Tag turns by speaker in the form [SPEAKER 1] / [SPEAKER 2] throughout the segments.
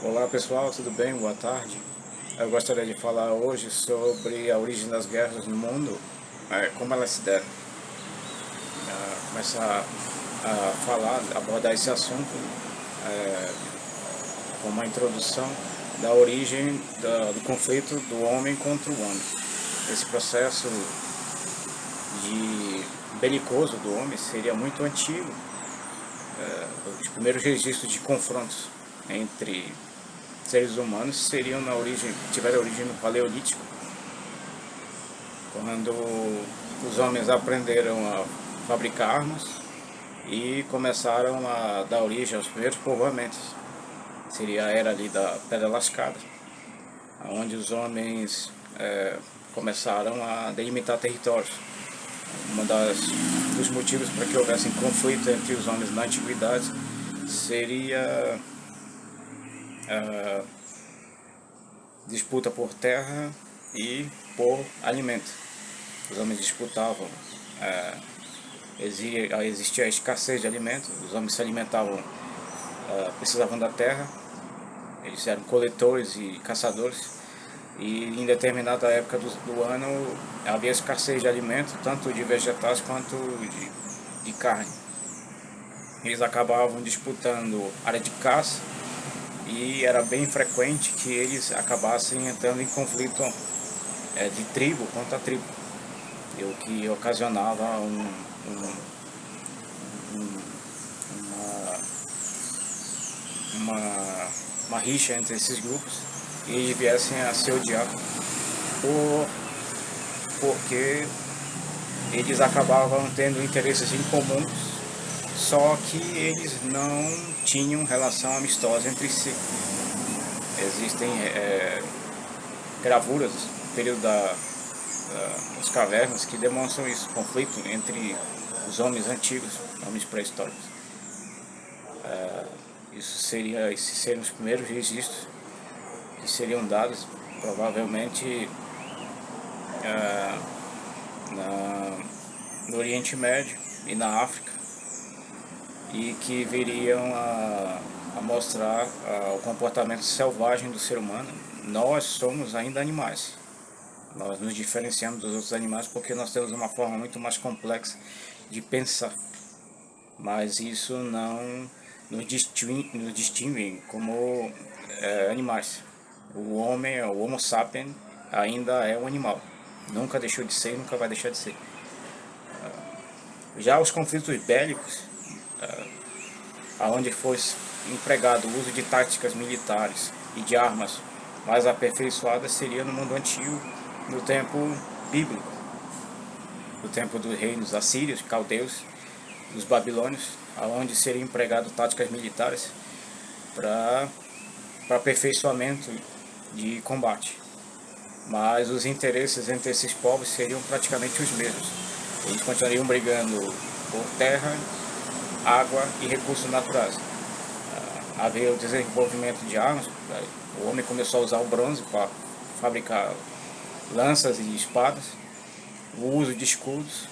[SPEAKER 1] Olá pessoal, tudo bem? Boa tarde. Eu gostaria de falar hoje sobre a origem das guerras no mundo, como elas se deram. Começar a falar, abordar esse assunto com uma introdução da origem do conflito do homem contra o homem. Esse processo de belicoso do homem seria muito antigo. Os primeiros registros de confrontos entre seres humanos tiveram origem no Paleolítico, quando os homens aprenderam a fabricar armas e começaram a dar origem aos primeiros povoamentos. Seria a era ali da Pedra Lascada, onde os homens começaram a delimitar territórios. Dos motivos para que houvesse conflito entre os homens na antiguidade seria a disputa por terra e por alimento. Os homens disputavam, existia a escassez de alimento, os homens se alimentavam, precisavam da terra, eles eram coletores e caçadores, e em determinada época do ano havia escassez de alimento, tanto de vegetais quanto de carne. Eles acabavam disputando área de caça e era bem frequente que eles acabassem entrando em conflito de tribo contra tribo, o que ocasionava uma rixa entre esses grupos, e eles viessem a se odiar porque eles acabavam tendo interesses em comuns, só que eles não tinham relação amistosa entre si. Existem gravuras do período das cavernas que demonstram isso, conflito entre os homens antigos, homens pré-históricos. Esses seriam os primeiros registros que seriam dados, provavelmente, no Oriente Médio e na África, e que viriam a mostrar o comportamento selvagem do ser humano. Nós somos ainda animais. Nós nos diferenciamos dos outros animais porque nós temos uma forma muito mais complexa de pensar. Mas isso não nos distingue como animais. O homem, o Homo sapiens, ainda é um animal. Nunca deixou de ser e nunca vai deixar de ser. Já os conflitos bélicos, onde foi empregado o uso de táticas militares e de armas mais aperfeiçoadas, seria no mundo antigo, no tempo bíblico, no tempo dos reinos assírios, caldeus, dos babilônios, onde seriam empregadas táticas militares para aperfeiçoamento de combate. Mas os interesses entre esses povos seriam praticamente os mesmos. Eles continuariam brigando por terra, água e recursos naturais. Havia o desenvolvimento de armas. O homem começou a usar o bronze para fabricar lanças e espadas, o uso de escudos,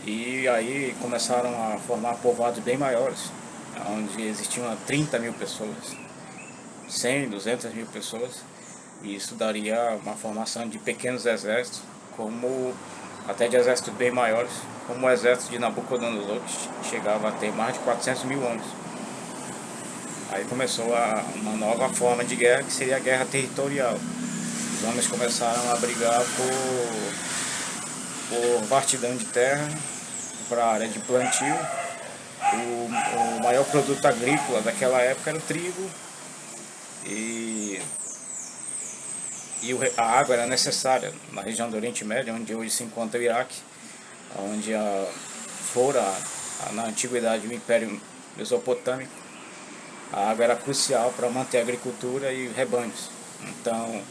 [SPEAKER 1] e aí começaram a formar povoados bem maiores, onde existiam 30 mil pessoas, 100, 200 mil pessoas, e isso daria uma formação de pequenos exércitos, até de exércitos bem maiores, como o exército de Nabucodonosor, que chegava a ter mais de 400 mil homens. Aí começou uma nova forma de guerra, que seria a guerra territorial. Os homens começaram a brigar por vastidão de terra, para a área de plantio. O maior produto agrícola daquela época era o trigo, e a água era necessária na região do Oriente Médio, onde hoje se encontra o Iraque, onde na antiguidade, o Império Mesopotâmico. A água era crucial para manter a agricultura e rebanhos. Então,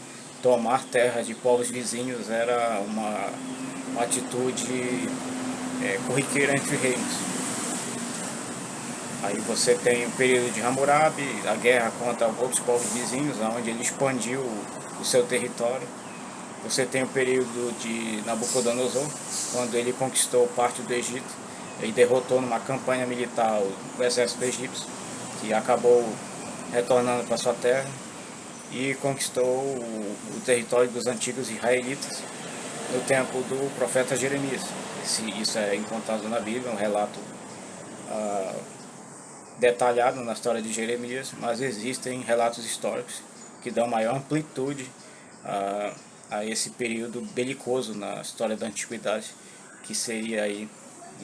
[SPEAKER 1] tomar terras de povos vizinhos era uma atitude corriqueira entre reinos. Aí você tem o período de Hammurabi, a guerra contra outros povos vizinhos, onde ele expandiu o seu território. Você tem o período de Nabucodonosor, quando ele conquistou parte do Egito. Ele derrotou numa campanha militar o exército egípcio, que acabou retornando para sua terra, e conquistou o território dos antigos israelitas no tempo do profeta Jeremias. Isso é encontrado na Bíblia, um relato detalhado na história de Jeremias, mas existem relatos históricos que dão maior amplitude a esse período belicoso na história da antiguidade, que seria aí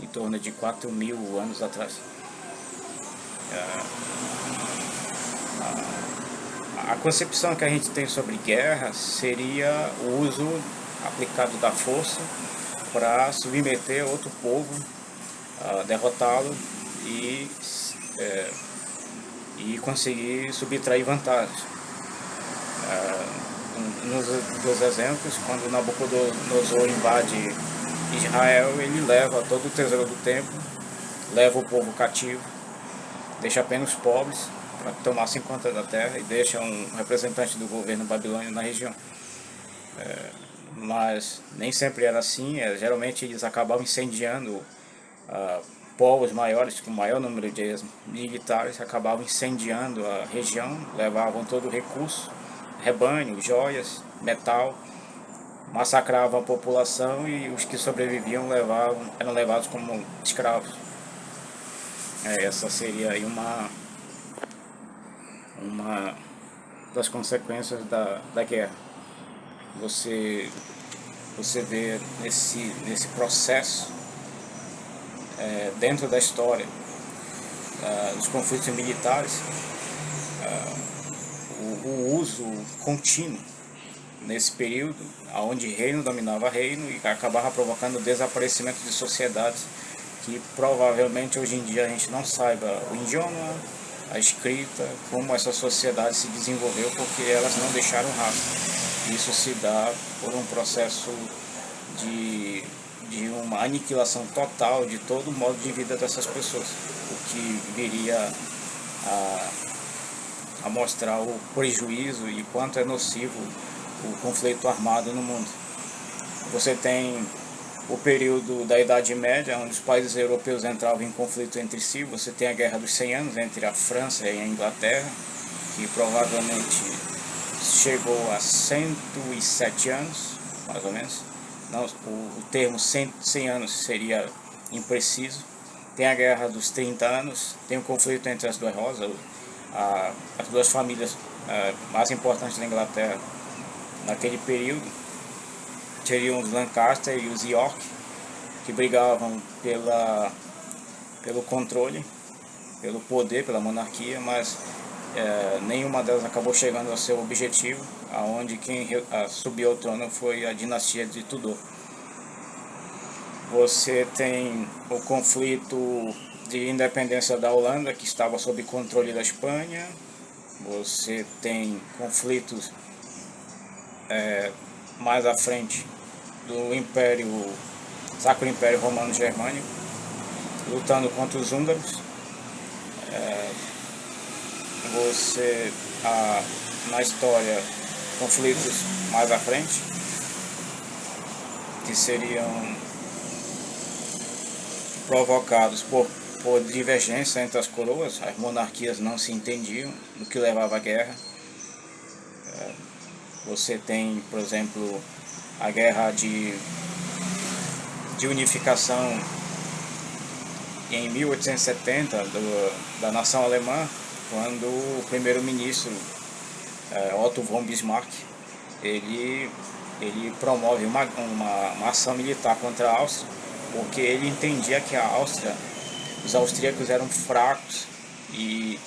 [SPEAKER 1] em torno de 4.000 anos atrás. A concepção que a gente tem sobre guerra seria o uso aplicado da força para submeter outro povo, derrotá-lo e conseguir subtrair vantagens. Nos exemplos, quando Nabucodonosor invade Israel, ele leva todo o tesouro do templo, leva o povo cativo, deixa apenas os pobres para que tomassem conta da terra e deixa um representante do governo babilônio na região. Mas nem sempre era assim, geralmente eles acabavam incendiando povos maiores, com maior número de militares, acabavam incendiando a região, levavam todo o recurso, rebanho, joias, metal, massacravam a população e os que sobreviviam eram levados como escravos. Essa seria aí uma das consequências da guerra. Você vê nesse processo, dentro da história dos conflitos militares, o uso contínuo nesse período, onde reino dominava reino e acabava provocando o desaparecimento de sociedades que provavelmente hoje em dia a gente não saiba o idioma, a escrita, como essa sociedade se desenvolveu, porque elas não deixaram rastro. Isso se dá por um processo de uma aniquilação total de todo o modo de vida dessas pessoas, o que viria a mostrar o prejuízo e quanto é nocivo o conflito armado no mundo. Você tem o período da Idade Média, onde os países europeus entravam em conflito entre si. Você tem a Guerra dos 100 Anos entre a França e a Inglaterra, que provavelmente chegou a 107 anos, mais ou menos. Não, o termo 100 anos seria impreciso. Tem a Guerra dos 30 Anos, tem o conflito entre as duas rosas, as duas famílias mais importantes da Inglaterra naquele período seriam os Lancaster e os York, que brigavam pelo controle, pelo poder, pela monarquia, mas nenhuma delas acabou chegando ao seu objetivo, aonde quem subiu ao trono foi a dinastia de Tudor. Você tem o conflito de independência da Holanda, que estava sob controle da Espanha. Você tem conflitos mais à frente do Sacro Império Romano Germânico, lutando contra os húngaros. Você na história conflitos mais à frente, que seriam provocados por divergência entre as coroas. As monarquias não se entendiam, o que levava à guerra. Você tem, por exemplo, a guerra de unificação em 1870 da nação alemã, quando o primeiro-ministro Otto von Bismarck ele promove uma ação militar contra a Áustria, porque ele entendia que os austríacos eram fracos e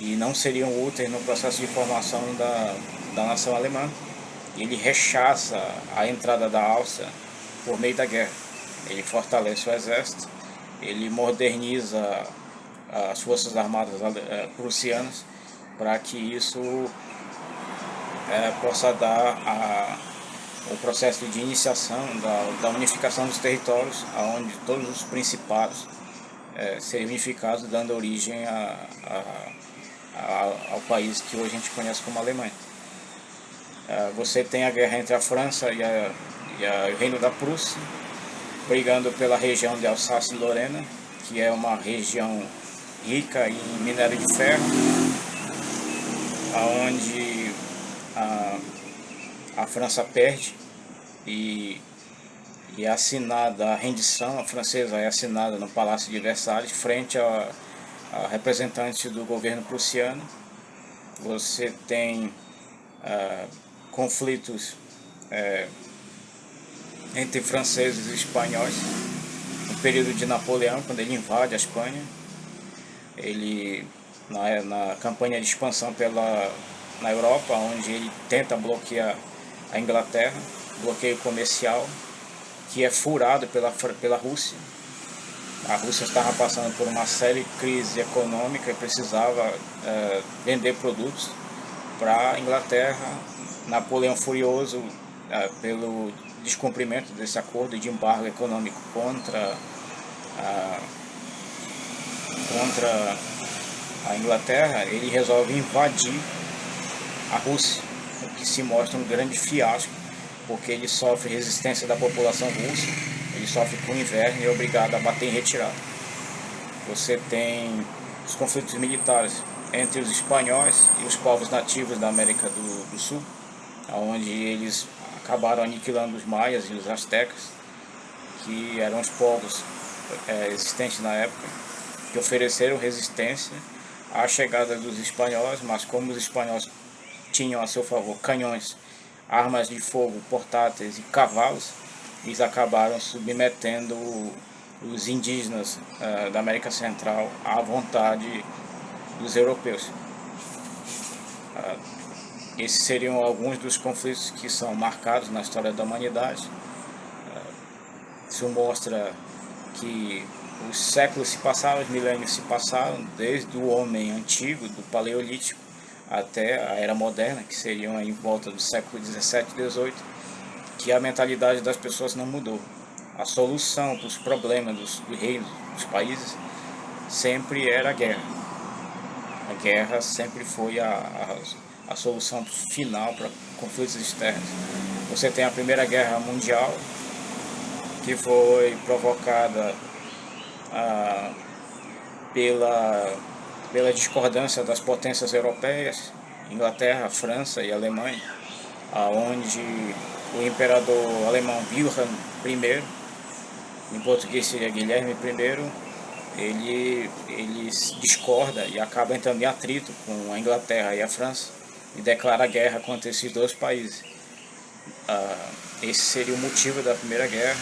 [SPEAKER 1] não seriam úteis no processo de formação da nação alemã. Ele rechaça a entrada da Áustria por meio da guerra. Ele fortalece o exército, ele moderniza as forças armadas prussianas para que isso possa dar o processo de iniciação da unificação dos territórios, onde todos os principados seriam unificados, dando origem ao país que hoje a gente conhece como Alemanha. Você tem a guerra entre a França e o Reino da Prússia, brigando pela região de Alsácia e Lorena, que é uma região rica em minério de ferro. onde a França perde e é assinada a rendição, a francesa é assinada no Palácio de Versalhes, frente a representantes do governo prussiano. Você tem conflitos entre franceses e espanhóis no período de Napoleão, quando ele invade a Espanha. Ele, na campanha de expansão na Europa, onde ele tenta bloquear a Inglaterra, bloqueio comercial, que é furado pela Rússia. A Rússia estava passando por uma séria crise econômica e precisava vender produtos para a Inglaterra. Napoleão, furioso pelo descumprimento desse acordo de embargo econômico contra a Inglaterra, ele resolve invadir a Rússia, o que se mostra um grande fiasco, porque ele sofre resistência da população russa, ele sofre com o inverno e é obrigado a bater em retirada. Você tem os conflitos militares entre os espanhóis e os povos nativos da América do Sul, onde eles acabaram aniquilando os maias e os astecas, que eram os povos existentes na época, que ofereceram resistência à chegada dos espanhóis, mas como os espanhóis tinham a seu favor canhões, armas de fogo portáteis e cavalos, eles acabaram submetendo os indígenas da América Central à vontade dos europeus. Esses seriam alguns dos conflitos que são marcados na história da humanidade. Isso mostra que os séculos se passaram, os milênios se passaram, desde o homem antigo, do Paleolítico, até a Era Moderna, que seriam em volta do século 17 e 18, que a mentalidade das pessoas não mudou. A solução para os problemas dos reinos, dos países, sempre era a guerra. A guerra sempre foi a solução final para conflitos externos. Você tem a Primeira Guerra Mundial, que foi provocada pela discordância das potências europeias, Inglaterra, França e Alemanha, onde o imperador alemão Wilhelm I, em português seria Guilherme I, ele discorda e acaba entrando em atrito com a Inglaterra e a França e declara guerra contra esses dois países. Esse seria o motivo da Primeira Guerra,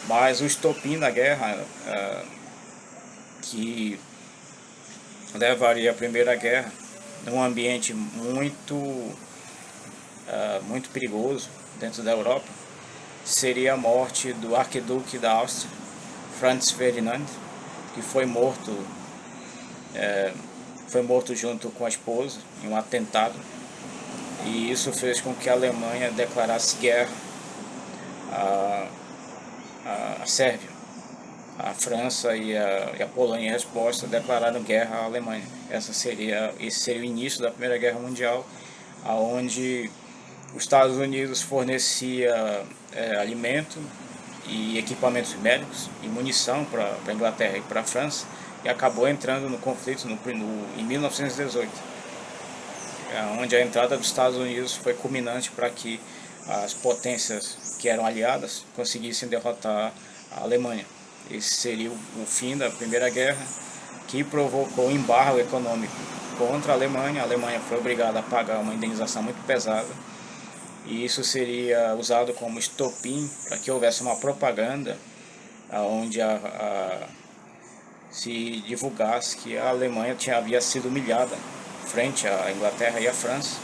[SPEAKER 1] mas o estopim da guerra, que levaria à Primeira Guerra num ambiente muito perigoso dentro da Europa, seria a morte do arquiduque da Áustria, Franz Ferdinand, que foi morto junto com a esposa em um atentado, e isso fez com que a Alemanha declarasse guerra à Sérvia. A França e a Polônia, em resposta, declararam guerra à Alemanha. Esse seria o início da Primeira Guerra Mundial, onde os Estados Unidos fornecia alimento e equipamentos médicos e munição para a Inglaterra e para a França, e acabou entrando no conflito em 1918, onde a entrada dos Estados Unidos foi culminante para que as potências que eram aliadas conseguissem derrotar a Alemanha. Esse seria o fim da Primeira Guerra, que provocou um embargo econômico contra a Alemanha. A Alemanha foi obrigada a pagar uma indenização muito pesada, e isso seria usado como estopim para que houvesse uma propaganda onde se divulgasse que a Alemanha havia sido humilhada frente à Inglaterra e à França.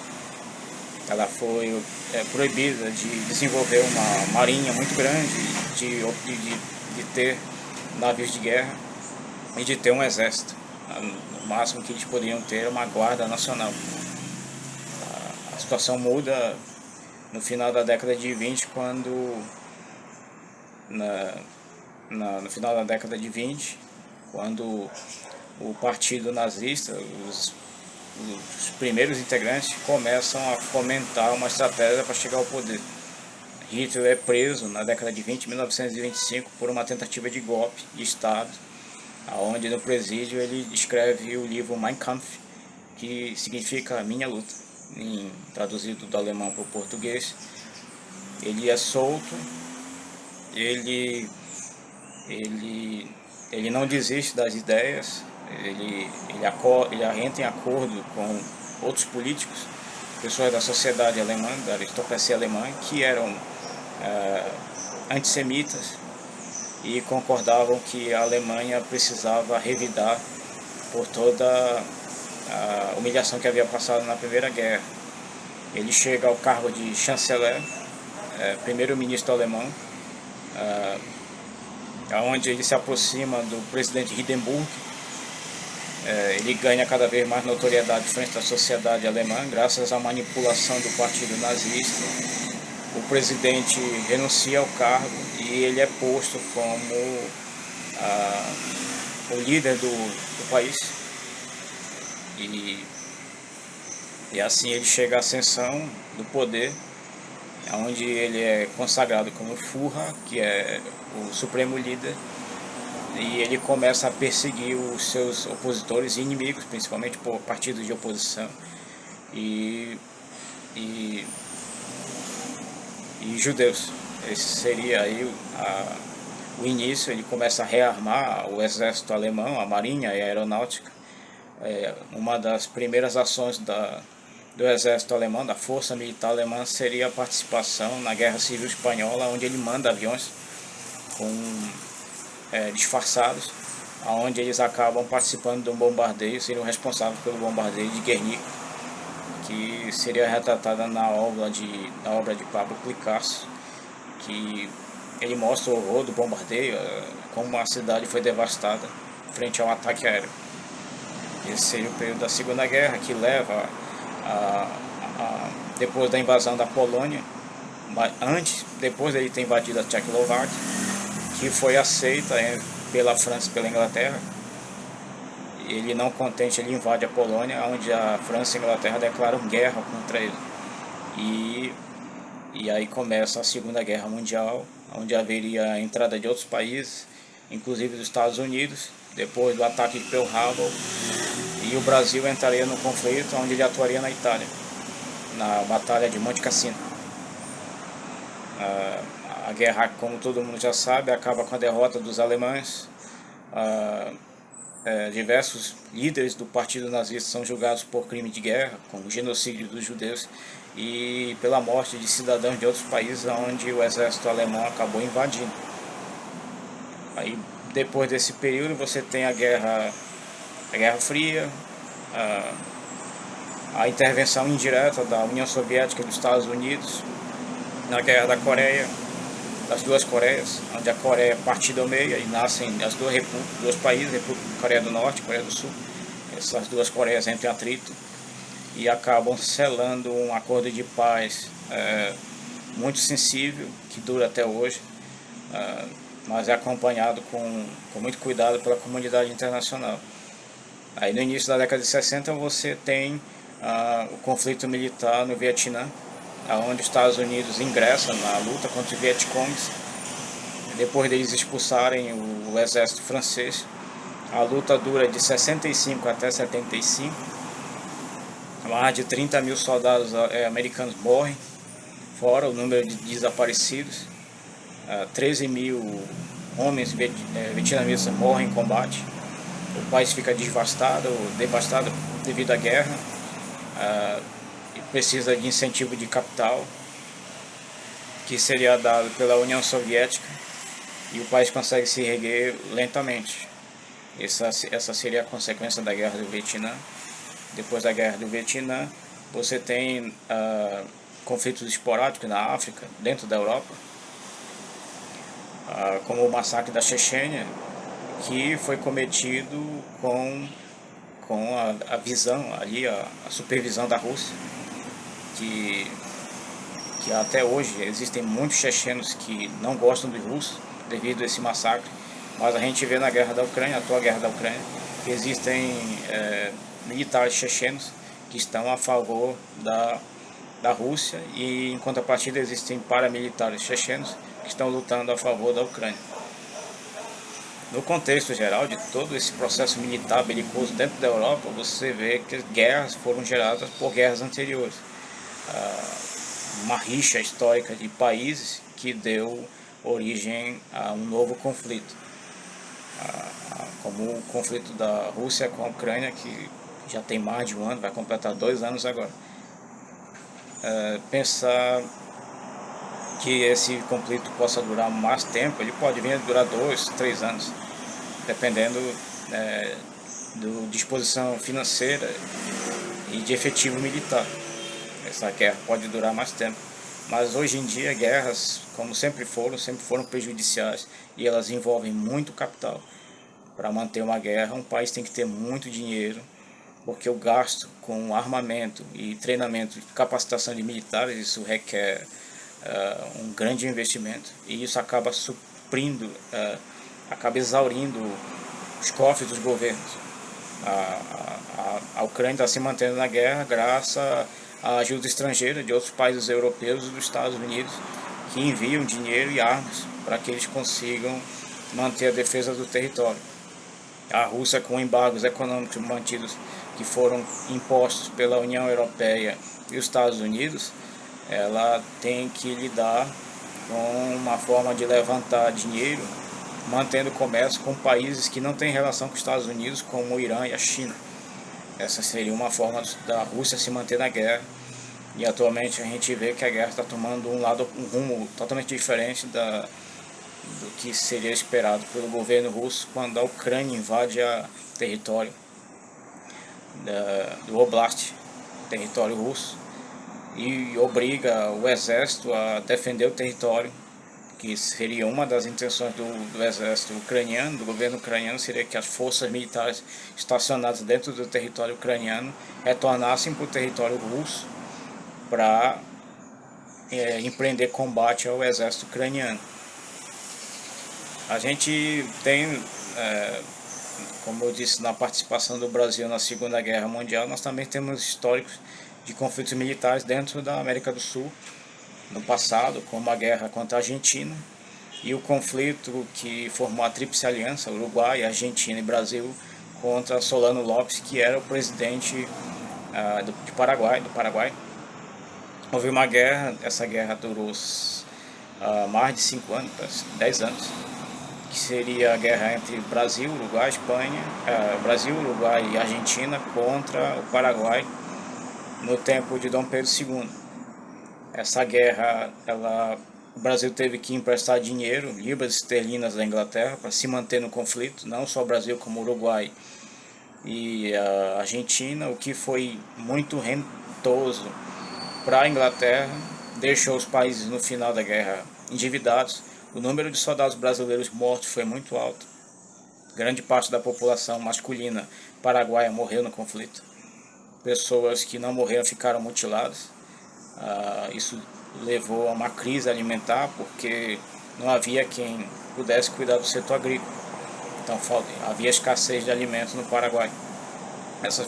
[SPEAKER 1] Ela foi proibida de desenvolver uma marinha muito grande, de ter navios de guerra e de ter um exército. No máximo que eles poderiam ter era uma guarda nacional. A situação muda no final da década de 20, quando no final da década de 20, quando o partido nazista, os primeiros integrantes começam a fomentar uma estratégia para chegar ao poder. Hitler é preso na década de 20, 1925, por uma tentativa de golpe de Estado, onde no presídio ele escreve o livro Mein Kampf, que significa minha luta, traduzido do alemão para o português. Ele é solto, ele não desiste das ideias, ele entra em acordo com outros políticos, pessoas da sociedade alemã, da aristocracia alemã, que eram antissemitas e concordavam que a Alemanha precisava revidar por toda a humilhação que havia passado na Primeira Guerra. Ele chega ao cargo de chanceler, primeiro-ministro alemão, onde ele se aproxima do presidente Hindenburg. Ele ganha cada vez mais notoriedade frente à sociedade alemã, graças à manipulação do partido nazista. O presidente renuncia ao cargo e ele é posto como o líder do país. E assim ele chega à ascensão do poder, onde ele é consagrado como Führer, que é o supremo líder, e ele começa a perseguir os seus opositores e inimigos, principalmente por partidos de oposição e judeus. Esse seria aí o início. Ele começa a rearmar o exército alemão, a marinha e a aeronáutica. Uma das primeiras ações do exército alemão, da força militar alemã, seria a participação na Guerra Civil Espanhola, onde ele manda aviões disfarçados, onde eles acabam participando de um bombardeio, seriam responsáveis pelo bombardeio de Guernica, que seria retratada na obra de Pablo Picasso, que ele mostra o horror do bombardeio, como a cidade foi devastada frente ao ataque aéreo. Esse seria o período da Segunda Guerra, que leva depois da invasão da Polônia, depois dele ter invadido a Tchecoslováquia, que foi aceita pela França e pela Inglaterra. Ele, não contente, ele invade a Polônia, onde a França e a Inglaterra declaram guerra contra ele. E aí começa a Segunda Guerra Mundial, onde haveria a entrada de outros países, inclusive dos Estados Unidos, depois do ataque de Pearl Harbor, e o Brasil entraria no conflito, onde ele atuaria na Itália, na Batalha de Monte Cassino. A guerra, como todo mundo já sabe, acaba com a derrota dos alemães. Diversos líderes do partido nazista são julgados por crime de guerra, como o genocídio dos judeus, e pela morte de cidadãos de outros países onde o exército alemão acabou invadindo. Aí, depois desse período, você tem a Guerra Fria, a intervenção indireta da União Soviética e dos Estados Unidos na Guerra da Coreia, das duas Coreias, onde a Coreia é partida ao meio e nascem as dois países, República Coreia do Norte e Coreia do Sul. Essas duas Coreias entram em atrito e acabam selando um acordo de paz muito sensível, que dura até hoje, mas é acompanhado com muito cuidado pela comunidade internacional. Aí no início da década de 60 você tem o conflito militar no Vietnã, onde os Estados Unidos ingressam na luta contra os Vietcongs, depois deles expulsarem o exército francês. A luta dura de 65 até 75, mais de 30 mil soldados americanos morrem, fora o número de desaparecidos. 13 mil homens vietnamitas morrem em combate. O país fica devastado devido à guerra, e precisa de incentivo de capital, que seria dado pela União Soviética, e o país consegue se erguer lentamente. Essa seria a consequência da Guerra do Vietnã. Depois da Guerra do Vietnã, você tem conflitos esporádicos na África, dentro da Europa, como o massacre da Chechênia, que foi cometido com a visão ali, a supervisão da Rússia, que até hoje existem muitos chechenos que não gostam dos russos devido a esse massacre, mas a gente vê na guerra da Ucrânia, a atual guerra da Ucrânia, que existem militares chechenos que estão a favor da Rússia, e em contrapartida existem paramilitares chechenos que estão lutando a favor da Ucrânia. No contexto geral de todo esse processo militar belicoso dentro da Europa, você vê que guerras foram geradas por guerras anteriores. Uma rixa histórica de países que deu origem a um novo conflito, como o conflito da Rússia com a Ucrânia, que já tem mais de um ano, vai completar 2 anos agora. Pensar que esse conflito possa durar mais tempo, ele pode vir a durar 2, 3 anos, dependendo da disposição financeira e de efetivo militar. Essa guerra pode durar mais tempo. Mas hoje em dia, guerras, como sempre foram prejudiciais e elas envolvem muito capital. Para manter uma guerra, um país tem que ter muito dinheiro, porque o gasto com armamento e treinamento e capacitação de militares, isso requer um grande investimento, e isso acaba suprindo, acaba exaurindo os cofres dos governos. A Ucrânia está se mantendo na guerra graças à ajuda estrangeira de outros países europeus e dos Estados Unidos, que enviam dinheiro e armas para que eles consigam manter a defesa do território. A Rússia, com embargos econômicos mantidos, que foram impostos pela União Europeia e os Estados Unidos, ela tem que lidar com uma forma de levantar dinheiro, mantendo comércio com países que não têm relação com os Estados Unidos, como o Irã e a China. Essa seria uma forma da Rússia se manter na guerra, e atualmente a gente vê que a guerra está tomando um rumo totalmente diferente do que seria esperado pelo governo russo quando a Ucrânia invade o território do Oblast, território russo, e obriga o exército a defender o território, que seria uma das intenções do exército ucraniano, do governo ucraniano, seria que as forças militares estacionadas dentro do território ucraniano retornassem para o território russo para empreender combate ao exército ucraniano. A gente tem, como eu disse, na participação do Brasil na Segunda Guerra Mundial, nós também temos históricos de conflitos militares dentro da América do Sul, no passado, como a guerra contra a Argentina e o conflito que formou a Tríplice Aliança, Uruguai, Argentina e Brasil, contra Solano Lopes, que era o presidente do Paraguai. Houve uma guerra, essa guerra durou mais de 5 anos, 10 anos, que seria a guerra entre Brasil, Uruguai, Espanha, Brasil, Uruguai e Argentina contra o Paraguai no tempo de Dom Pedro II. Essa guerra, o Brasil teve que emprestar dinheiro, libras esterlinas da Inglaterra, para se manter no conflito, não só o Brasil como o Uruguai e a Argentina, o que foi muito rentoso para a Inglaterra, deixou os países no final da guerra endividados. O número de soldados brasileiros mortos foi muito alto. Grande parte da população masculina paraguaia morreu no conflito. Pessoas que não morreram ficaram mutiladas. Isso levou a uma crise alimentar, porque não havia quem pudesse cuidar do setor agrícola. Então havia escassez de alimentos no Paraguai. Essa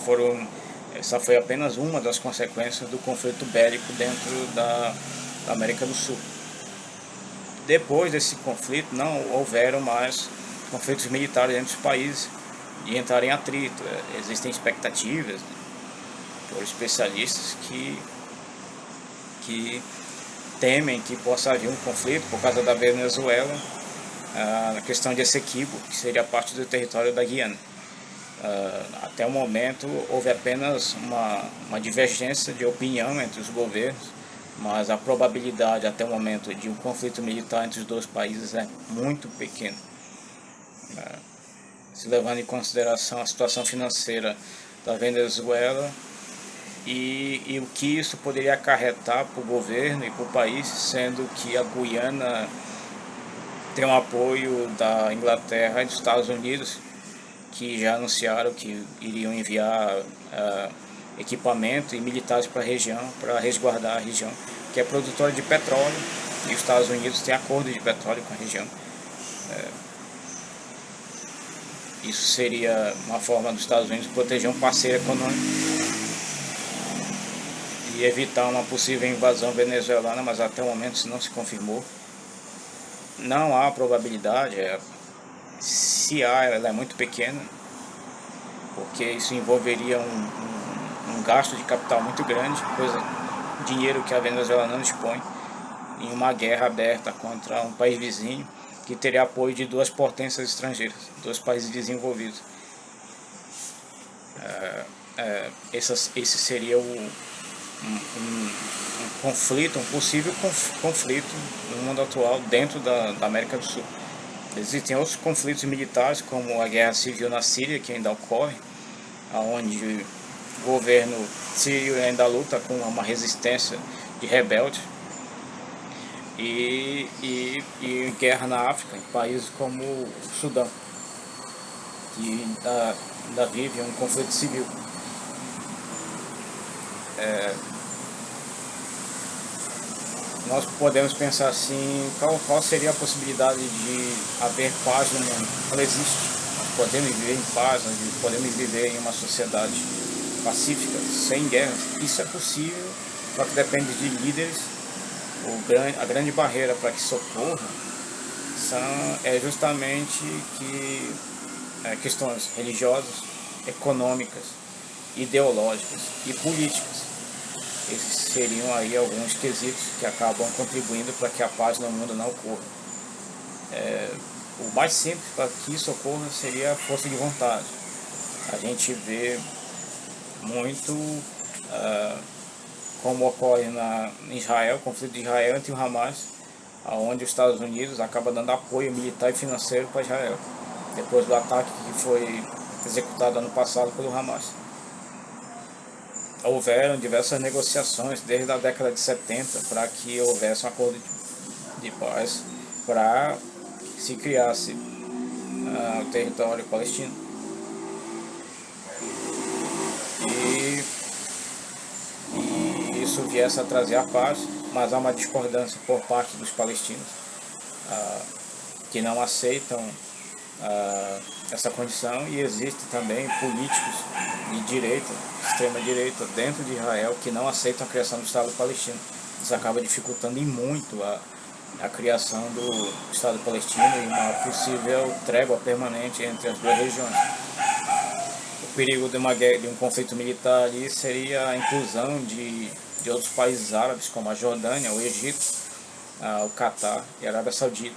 [SPEAKER 1] foi apenas uma das consequências do conflito bélico dentro da América do Sul. Depois desse conflito não houveram mais conflitos militares entre os países e entraram em atrito. Existem expectativas por especialistas que temem que possa haver um conflito por causa da Venezuela, na questão de Essequibo, que seria parte do território da Guiana. Até o momento houve apenas uma divergência de opinião entre os governos, mas a probabilidade até o momento de um conflito militar entre os dois países é muito pequena. Se levando em consideração a situação financeira da Venezuela e o que isso poderia acarretar para o governo e para o país, sendo que a Guiana tem o apoio da Inglaterra e dos Estados Unidos, que já anunciaram que iriam enviar equipamento e militares para a região, para resguardar a região, que é produtora de petróleo, e os Estados Unidos têm acordo de petróleo com a região. Isso seria uma forma dos Estados Unidos proteger um parceiro econômico e evitar uma possível invasão venezuelana, mas até o momento isso não se confirmou. Não há probabilidade, Se há, ela é muito pequena, porque isso envolveria um gasto de capital muito grande, dinheiro que a Venezuela não dispõe, em uma guerra aberta contra um país vizinho, que teria apoio de duas potências estrangeiras, dois países desenvolvidos. Esse seria um conflito, um possível conflito no mundo atual dentro da América do Sul. Existem outros conflitos militares, como a guerra civil na Síria, que ainda ocorre, onde o governo sírio ainda luta com uma resistência de rebeldes, e guerra na África, em países como o Sudão, que ainda vive um conflito civil. Nós podemos pensar assim, qual seria a possibilidade de haver paz no mundo? Ela existe. Nós podemos viver em paz, nós podemos viver em uma sociedade pacífica, sem guerras. Isso é possível, só que depende de líderes. A grande barreira para que isso ocorra é justamente questões religiosas, econômicas, ideológicas e políticas. Esses seriam aí alguns quesitos que acabam contribuindo para que a paz no mundo não ocorra. O mais simples para que isso ocorra seria a força de vontade. A gente vê muito como ocorre em Israel, o conflito de Israel entre o Hamas, onde os Estados Unidos acaba dando apoio militar e financeiro para Israel, depois do ataque que foi executado ano passado pelo Hamas. Houveram diversas negociações desde a década de 70 para que houvesse um acordo de paz para se criasse o território palestino. E isso viesse a trazer a paz, mas há uma discordância por parte dos palestinos que não aceitam essa condição, e existem também políticos de direita, extrema direita, dentro de Israel, que não aceitam a criação do Estado palestino. Isso acaba dificultando muito a criação do Estado palestino e uma possível trégua permanente entre as duas regiões. O perigo de um conflito militar ali seria a inclusão de outros países árabes, como a Jordânia, o Egito, o Catar e a Arábia Saudita,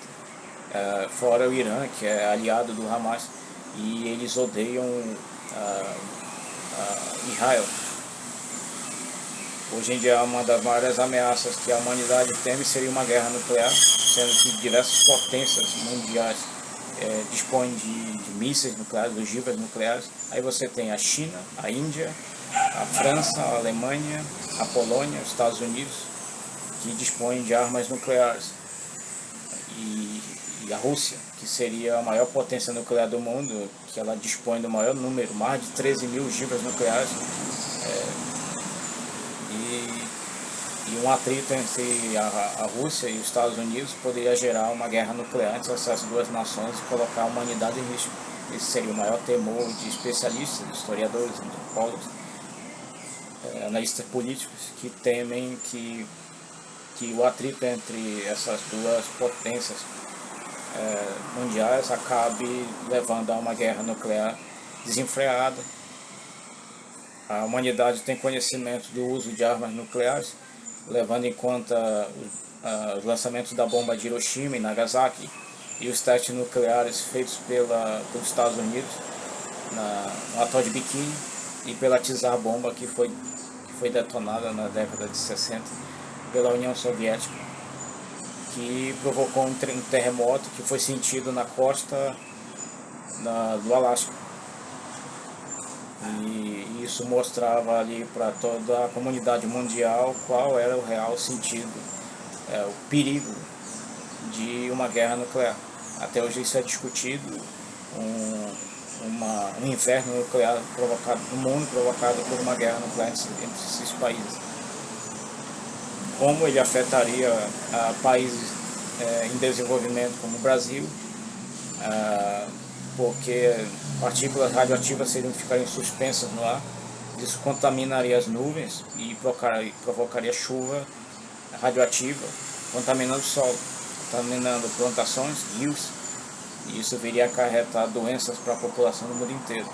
[SPEAKER 1] fora o Irã, que é aliado do Hamas, e eles odeiam Israel. Hoje em dia, uma das maiores ameaças que a humanidade teme seria uma guerra nuclear, sendo que diversas potências mundiais dispõem de mísseis nucleares, ogivas nucleares. Aí você tem a China, a Índia, a França, a Alemanha, a Polônia, os Estados Unidos, que dispõem de armas nucleares. E a Rússia, que seria a maior potência nuclear do mundo, que ela dispõe do maior número, mais de 13 mil ogivas nucleares. E um atrito entre a Rússia e os Estados Unidos poderia gerar uma guerra nuclear entre essas duas nações e colocar a humanidade em risco. Esse seria o maior temor de especialistas, historiadores, antropólogos, analistas políticos, que temem que o atrito entre essas duas potências mundiais acabe levando a uma guerra nuclear desenfreada. A humanidade tem conhecimento do uso de armas nucleares, levando em conta os lançamentos da bomba de Hiroshima e Nagasaki e os testes nucleares feitos pelos Estados Unidos no atol de Bikini, e pela Tsar bomba que foi detonada na década de 60 pela União Soviética, que provocou um terremoto que foi sentido na costa do Alasca. E isso mostrava ali para toda a comunidade mundial qual era o real sentido, o perigo de uma guerra nuclear. Até hoje isso é discutido, um inferno nuclear no mundo provocado por uma guerra nuclear entre esses países. Como ele afetaria países em desenvolvimento como o Brasil, porque partículas radioativas ficariam suspensas no ar. Isso contaminaria as nuvens e provocaria chuva radioativa, contaminando o solo, contaminando plantações, rios E isso viria a acarretar doenças para a população do mundo inteiro.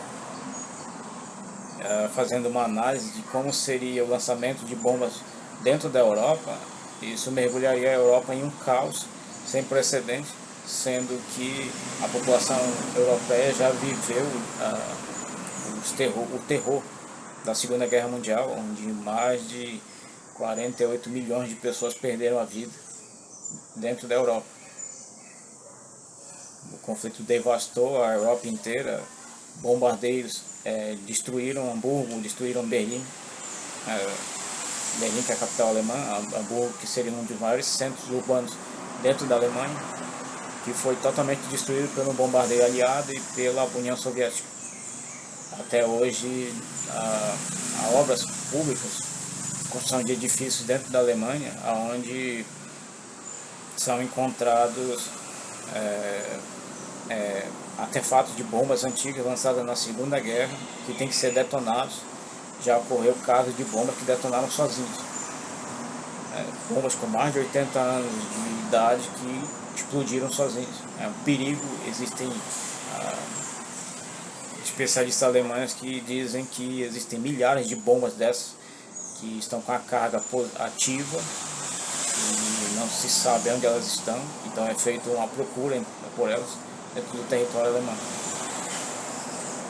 [SPEAKER 1] Fazendo uma análise de como seria o lançamento de bombas dentro da Europa, isso mergulharia a Europa em um caos sem precedentes, sendo que a população europeia já viveu o terror da Segunda Guerra Mundial, onde mais de 48 milhões de pessoas perderam a vida dentro da Europa. O conflito devastou a Europa inteira, bombardeios destruíram Hamburgo, destruíram Berlim, Berlim, que é a capital alemã, Hamburgo, que seria um dos maiores centros urbanos dentro da Alemanha, que foi totalmente destruído pelo bombardeio aliado e pela União Soviética. Até hoje, há obras públicas, construção de edifícios dentro da Alemanha, onde são encontrados artefatos de bombas antigas lançadas na Segunda Guerra, que tem que ser detonados. Já ocorreu casos de bombas que detonaram sozinhos. Bombas com mais de 80 anos de idade que explodiram sozinhos. É um perigo. Existem especialistas alemães que dizem que existem milhares de bombas dessas que estão com a carga ativa e não se sabe onde elas estão. Então é feita uma procura por elas dentro do território alemão.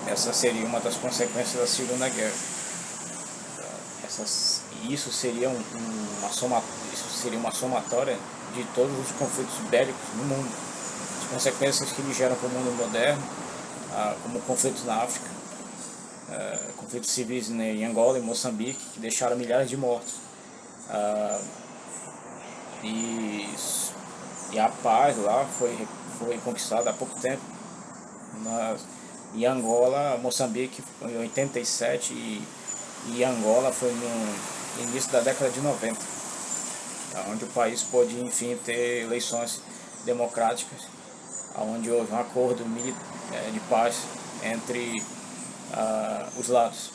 [SPEAKER 1] Essa seria uma das consequências da Segunda Guerra. Isso seria uma somatória de todos os conflitos bélicos no mundo. As consequências que eles geram para o mundo moderno, como conflitos na África, conflitos civis em Angola e Moçambique, que deixaram milhares de mortos. E a paz lá foi conquistada há pouco tempo. Em Angola, Moçambique em 87 e Angola foi no início da década de 90, onde o país pôde enfim ter eleições democráticas, onde houve um acordo de paz entre os lados.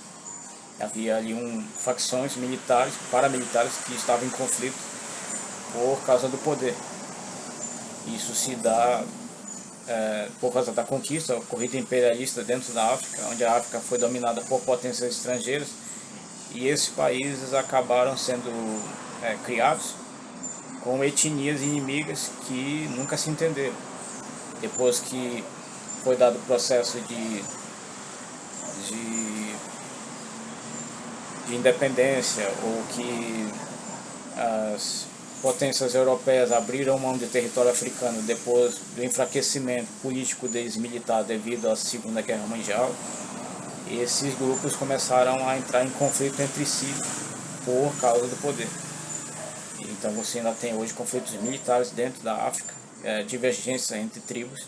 [SPEAKER 1] Havia ali facções militares, paramilitares que estavam em conflito por causa do poder. Isso se dá por causa da conquista, a corrida imperialista dentro da África, onde a África foi dominada por potências estrangeiras, e esses países acabaram sendo criados com etnias inimigas que nunca se entenderam. Depois que foi dado o processo de independência, ou que as potências europeias abriram mão de território africano depois do enfraquecimento político deles militar devido à Segunda Guerra Mundial, esses grupos começaram a entrar em conflito entre si por causa do poder. Então você ainda tem hoje conflitos militares dentro da África, divergências entre tribos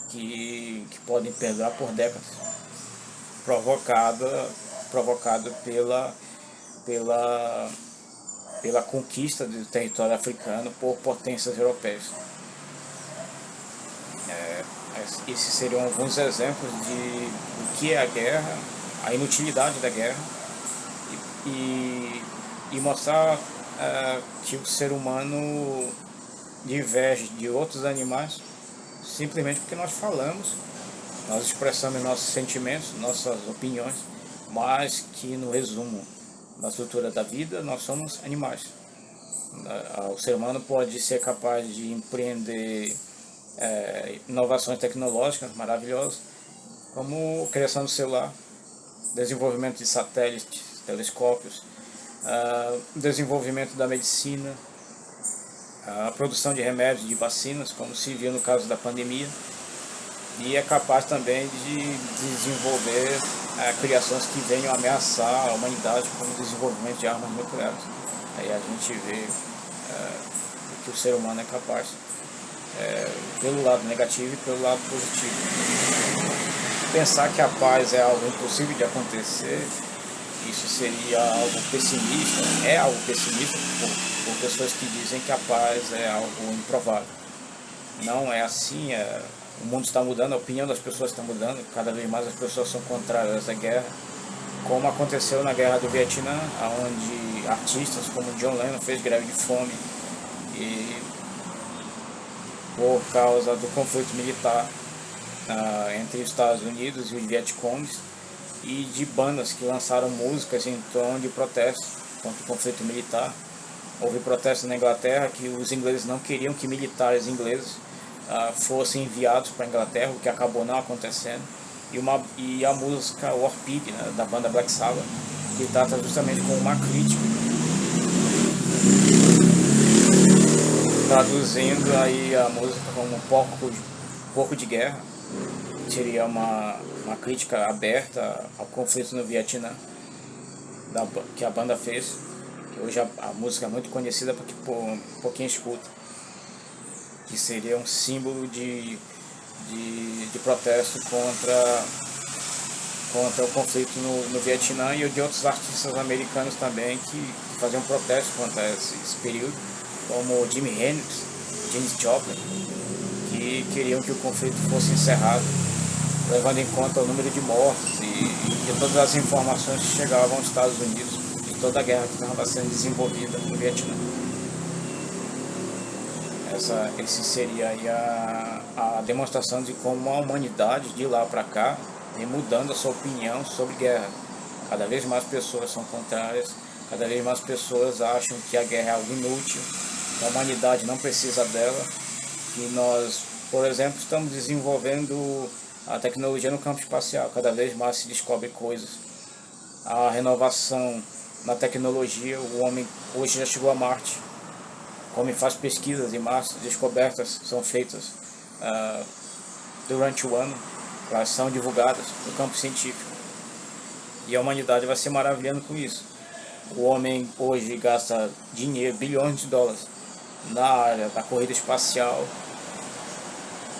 [SPEAKER 1] que podem perdurar por décadas, provocado pela conquista do território africano por potências europeias. Esses seriam alguns exemplos de o que é a guerra, a inutilidade da guerra, e mostrar que o ser humano diverge de outros animais simplesmente porque nós falamos, nós expressamos nossos sentimentos, nossas opiniões, mas que no resumo, na estrutura da vida, nós somos animais. O ser humano pode ser capaz de empreender inovações tecnológicas maravilhosas, como criação do celular, desenvolvimento de satélites, telescópios, desenvolvimento da medicina, a produção de remédios, de vacinas, como se viu no caso da pandemia, e é capaz também de desenvolver criações que venham ameaçar a humanidade, como o desenvolvimento de armas nucleares. Aí a gente vê o que o ser humano é capaz, pelo lado negativo e pelo lado positivo. Pensar que a paz é algo impossível de acontecer, isso seria algo pessimista, é algo pessimista por pessoas que dizem que a paz é algo improvável. Não é assim, o mundo está mudando, a opinião das pessoas está mudando, cada vez mais as pessoas são contrárias à guerra, como aconteceu na Guerra do Vietnã, onde artistas como John Lennon fez greve de fome, e por causa do conflito militar entre os Estados Unidos e os Vietcongs, e de bandas que lançaram músicas em tom de protesto contra o conflito militar. Houve protestos na Inglaterra que os ingleses não queriam que militares ingleses fossem enviados para a Inglaterra, o que acabou não acontecendo. E a música War Pig, né, da banda Black Sabbath, que trata justamente com uma crítica, traduzindo aí a música como porco de guerra. Seria uma crítica aberta ao conflito no Vietnã, que a banda fez. Hoje a música é muito conhecida porque pouquinho escuta, que seria um símbolo de protesto contra o conflito no Vietnã, e de outros artistas americanos também que faziam protesto contra esse período, como Jimi Hendrix, Janis Joplin, que queriam que o conflito fosse encerrado, levando em conta o número de mortos e todas as informações que chegavam aos Estados Unidos de toda a guerra que estava sendo desenvolvida no Vietnã. Esse seria aí a demonstração de como a humanidade, de lá para cá, vem mudando a sua opinião sobre guerra. Cada vez mais pessoas são contrárias, cada vez mais pessoas acham que a guerra é algo inútil, que a humanidade não precisa dela, que nós, por exemplo, estamos desenvolvendo a tecnologia no campo espacial. Cada vez mais se descobre coisas. A renovação na tecnologia, o homem hoje já chegou a Marte. O homem faz pesquisas em Marte, descobertas são feitas durante o ano, elas são divulgadas no campo científico. E a humanidade vai se maravilhando com isso. O homem hoje gasta dinheiro, bilhões de dólares, na área da corrida espacial,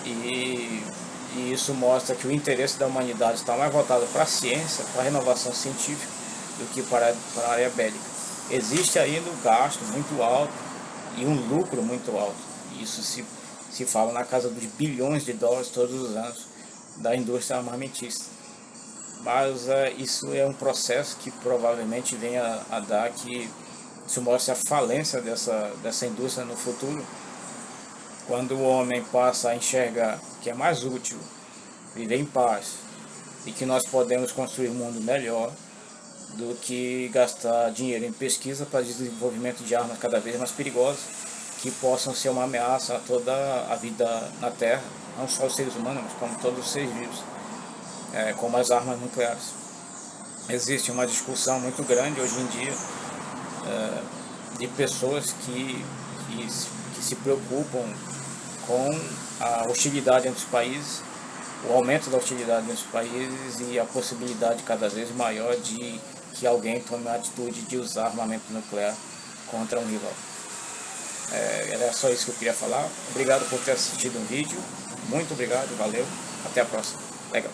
[SPEAKER 1] e isso mostra que o interesse da humanidade está mais voltado para a ciência, para a renovação científica, do que para a área bélica. Existe ainda um gasto muito alto e um lucro muito alto. Isso se fala na casa dos bilhões de dólares todos os anos da indústria armamentista. Mas isso é um processo que provavelmente vem a dar que isso mostra a falência dessa indústria no futuro, quando o homem passa a enxergar que é mais útil viver em paz e que nós podemos construir um mundo melhor do que gastar dinheiro em pesquisa para desenvolvimento de armas cada vez mais perigosas, que possam ser uma ameaça a toda a vida na Terra, não só os seres humanos, mas como todos os seres vivos, como as armas nucleares. Existe uma discussão muito grande hoje em dia de pessoas que se preocupam com a hostilidade entre os países, o aumento da hostilidade entre os países e a possibilidade cada vez maior de que alguém tome a atitude de usar armamento nuclear contra um rival. Era só isso que eu queria falar. Obrigado por ter assistido o vídeo. Muito obrigado, valeu. Até a próxima. Legal.